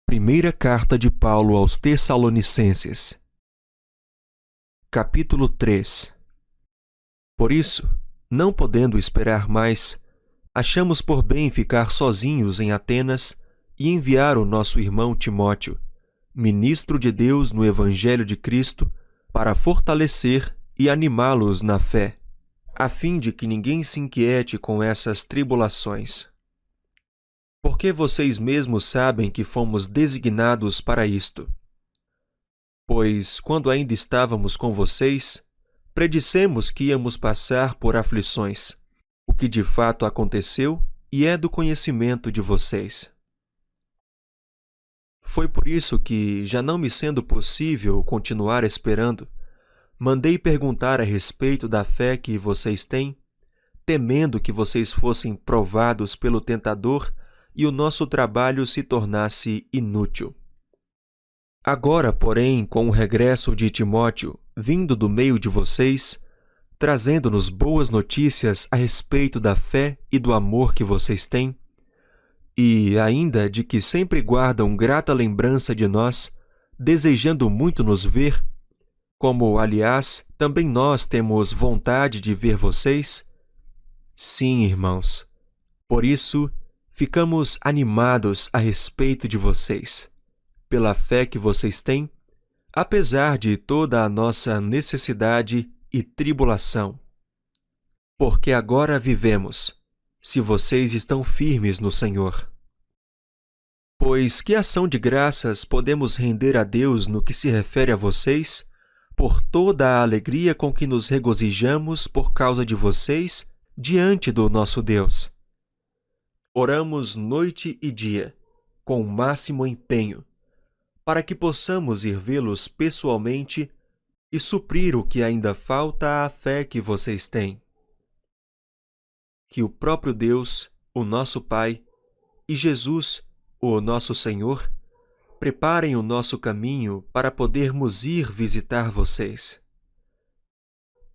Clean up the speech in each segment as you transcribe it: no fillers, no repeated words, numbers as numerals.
Primeira carta de Paulo aos Tessalonicenses. Capítulo 3. Por isso, não podendo esperar mais, achamos por bem ficar sozinhos em Atenas e enviar o nosso irmão Timóteo, ministro de Deus no Evangelho de Cristo, para fortalecer e animá-los na fé, a fim de que ninguém se inquiete com essas tribulações. Porque vocês mesmos sabem que fomos designados para isto. Pois, quando ainda estávamos com vocês, predissemos que íamos passar por aflições, o que de fato aconteceu e é do conhecimento de vocês. Foi por isso que, já não me sendo possível continuar esperando, mandei perguntar a respeito da fé que vocês têm, temendo que vocês fossem provados pelo tentador e o nosso trabalho se tornasse inútil. Agora, porém, com o regresso de Timóteo, vindo do meio de vocês, trazendo-nos boas notícias a respeito da fé e do amor que vocês têm, e ainda de que sempre guardam grata lembrança de nós, desejando muito nos ver, como, aliás, também nós temos vontade de ver vocês? Sim, irmãos. Por isso, ficamos animados a respeito de vocês, pela fé que vocês têm, apesar de toda a nossa necessidade e tribulação. Porque agora vivemos, se vocês estão firmes no Senhor. Pois que ação de graças podemos render a Deus no que se refere a vocês, por toda a alegria com que nos regozijamos por causa de vocês diante do nosso Deus? Oramos noite e dia, com o máximo empenho, para que possamos ir vê-los pessoalmente e suprir o que ainda falta à fé que vocês têm. Que o próprio Deus, o nosso Pai, e Jesus, o nosso Senhor, preparem o nosso caminho para podermos ir visitar vocês.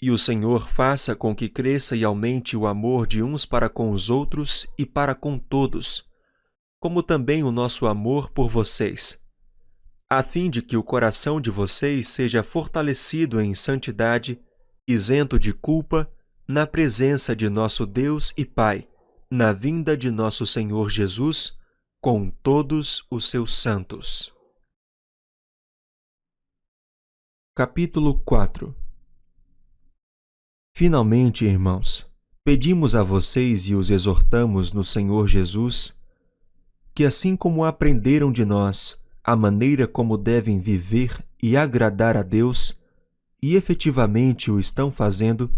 E o Senhor faça com que cresça e aumente o amor de uns para com os outros e para com todos, como também o nosso amor por vocês, a fim de que o coração de vocês seja fortalecido em santidade, isento de culpa, na presença de nosso Deus e Pai, na vinda de nosso Senhor Jesus, com todos os seus santos. Capítulo 4. Finalmente, irmãos, pedimos a vocês e os exortamos no Senhor Jesus que, assim como aprenderam de nós a maneira como devem viver e agradar a Deus, e efetivamente o estão fazendo,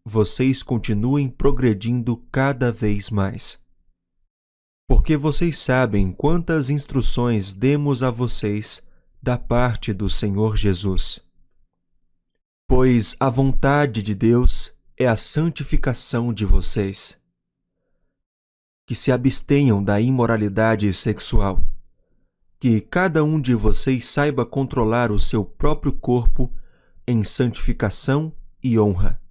vocês continuem progredindo cada vez mais. Porque vocês sabem quantas instruções demos a vocês da parte do Senhor Jesus. Pois a vontade de Deus é a santificação de vocês. Que se abstenham da imoralidade sexual. Que cada um de vocês saiba controlar o seu próprio corpo em santificação e honra,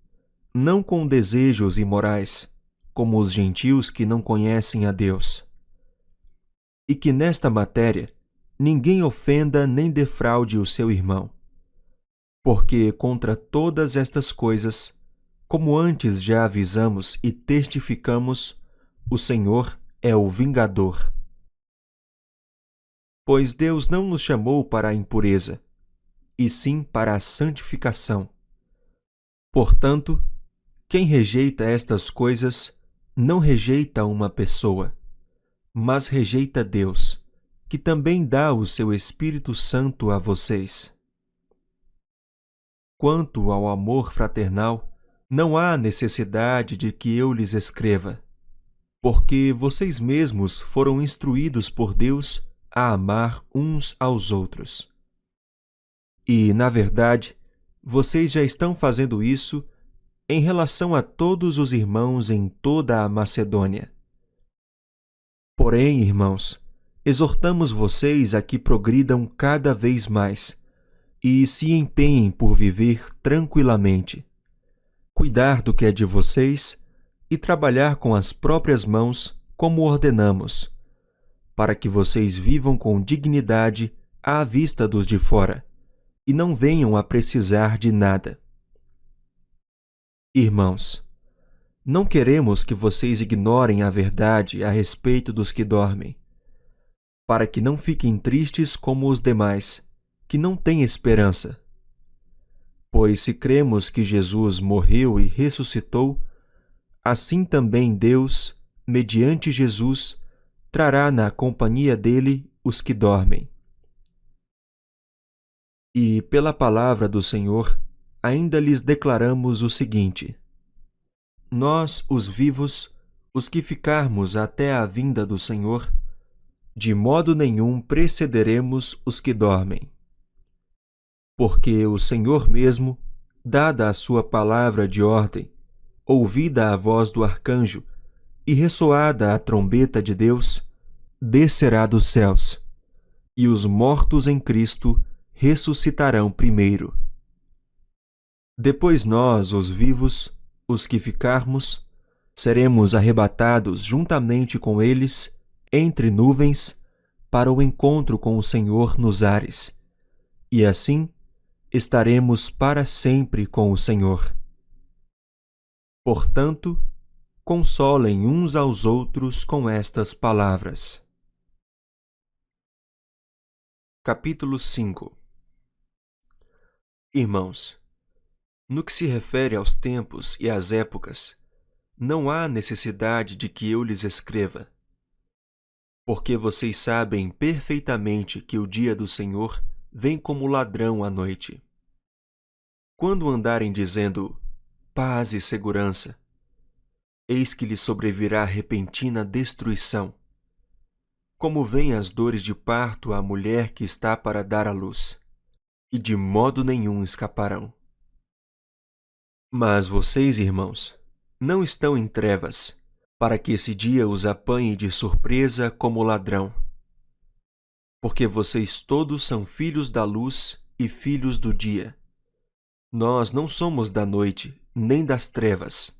não com desejos imorais, como os gentios que não conhecem a Deus. E que nesta matéria ninguém ofenda nem defraude o seu irmão. Porque contra todas estas coisas, como antes já avisamos e testificamos, o Senhor é o vingador. Pois Deus não nos chamou para a impureza, e sim para a santificação. Portanto, quem rejeita estas coisas não rejeita uma pessoa, mas rejeita Deus, que também dá o seu Espírito Santo a vocês. Quanto ao amor fraternal, não há necessidade de que eu lhes escreva, porque vocês mesmos foram instruídos por Deus a amar uns aos outros. E, na verdade, vocês já estão fazendo isso em relação a todos os irmãos em toda a Macedônia. Porém, irmãos, exortamos vocês a que progridam cada vez mais e se empenhem por viver tranquilamente, cuidar do que é de vocês e trabalhar com as próprias mãos como ordenamos, para que vocês vivam com dignidade à vista dos de fora, e não venham a precisar de nada. Irmãos, não queremos que vocês ignorem a verdade a respeito dos que dormem, para que não fiquem tristes como os demais, que não têm esperança. Pois se cremos que Jesus morreu e ressuscitou, assim também Deus, mediante Jesus, trará na companhia dele os que dormem. E, pela palavra do Senhor, ainda lhes declaramos o seguinte: nós, os vivos, os que ficarmos até a vinda do Senhor, de modo nenhum precederemos os que dormem. Porque o Senhor mesmo, dada a sua palavra de ordem, ouvida a voz do arcanjo e ressoada a trombeta de Deus, descerá dos céus, e os mortos em Cristo ressuscitarão primeiro. Depois nós, os vivos, os que ficarmos, seremos arrebatados juntamente com eles, entre nuvens, para o encontro com o Senhor nos ares, e assim estaremos para sempre com o Senhor. Portanto, consolem uns aos outros com estas palavras. Capítulo 5. Irmãos, no que se refere aos tempos e às épocas, não há necessidade de que eu lhes escreva, porque vocês sabem perfeitamente que o dia do Senhor vem como ladrão à noite. Quando andarem dizendo paz e segurança, eis que lhes sobrevirá repentina destruição, como vêm as dores de parto à mulher que está para dar à luz, e de modo nenhum escaparão. Mas vocês, irmãos, não estão em trevas, para que esse dia os apanhe de surpresa como ladrão. Porque vocês todos são filhos da luz e filhos do dia. Nós não somos da noite, nem das trevas.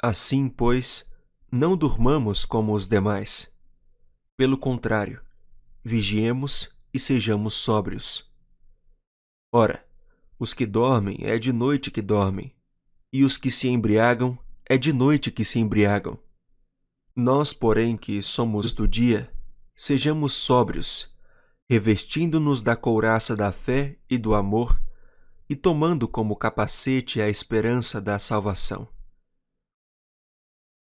Assim, pois, não durmamos como os demais. Pelo contrário, vigiemos e sejamos sóbrios. Ora, os que dormem é de noite que dormem, e os que se embriagam é de noite que se embriagam. Nós, porém, que somos do dia, sejamos sóbrios, revestindo-nos da couraça da fé e do amor, e tomando como capacete a esperança da salvação.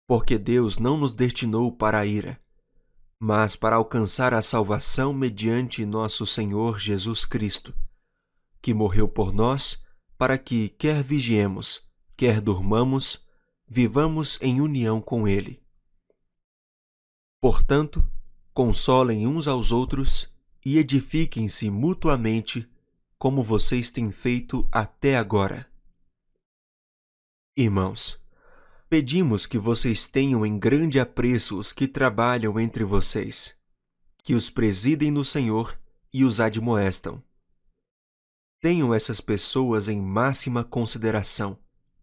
Porque Deus não nos destinou para a ira, mas para alcançar a salvação mediante nosso Senhor Jesus Cristo, que morreu por nós, para que, quer vigiemos, quer durmamos, vivamos em união com Ele. Portanto, consolem uns aos outros e edifiquem-se mutuamente, como vocês têm feito até agora. Irmãos, pedimos que vocês tenham em grande apreço os que trabalham entre vocês, que os presidem no Senhor e os admoestam. Tenham essas pessoas em máxima consideração,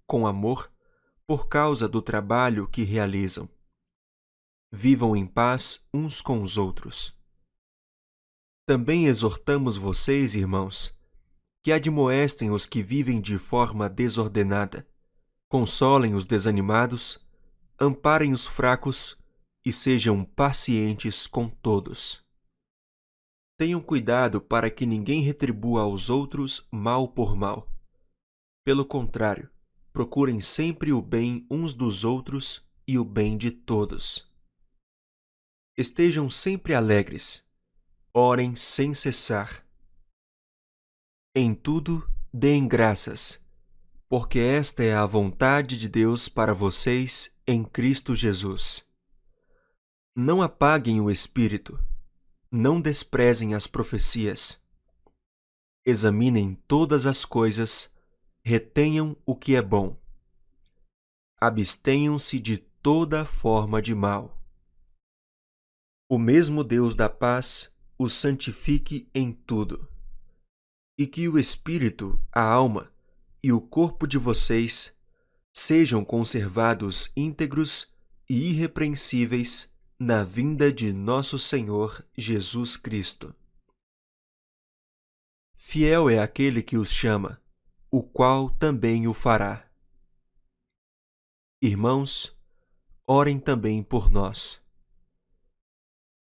com amor, por causa do trabalho que realizam. Vivam em paz uns com os outros. Também exortamos vocês, irmãos, que admoestem os que vivem de forma desordenada, consolem os desanimados, amparem os fracos e sejam pacientes com todos. Tenham cuidado para que ninguém retribua aos outros mal por mal. Pelo contrário, procurem sempre o bem uns dos outros e o bem de todos. Estejam sempre alegres, orem sem cessar. Em tudo, deem graças, porque esta é a vontade de Deus para vocês em Cristo Jesus. Não apaguem o espírito, não desprezem as profecias. Examinem todas as coisas, retenham o que é bom. Abstenham-se de toda forma de mal. O mesmo Deus da paz os santifique em tudo, e que o espírito, a alma e o corpo de vocês sejam conservados íntegros e irrepreensíveis na vinda de nosso Senhor Jesus Cristo. Fiel é aquele que os chama, o qual também o fará. Irmãos, orem também por nós.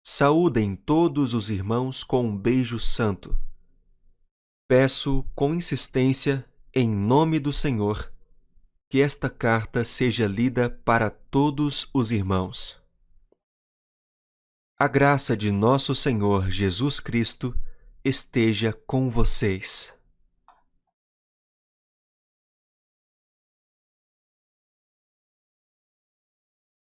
Saúdem todos os irmãos com um beijo santo. Peço com insistência, em nome do Senhor, que esta carta seja lida para todos os irmãos. A graça de nosso Senhor Jesus Cristo esteja com vocês.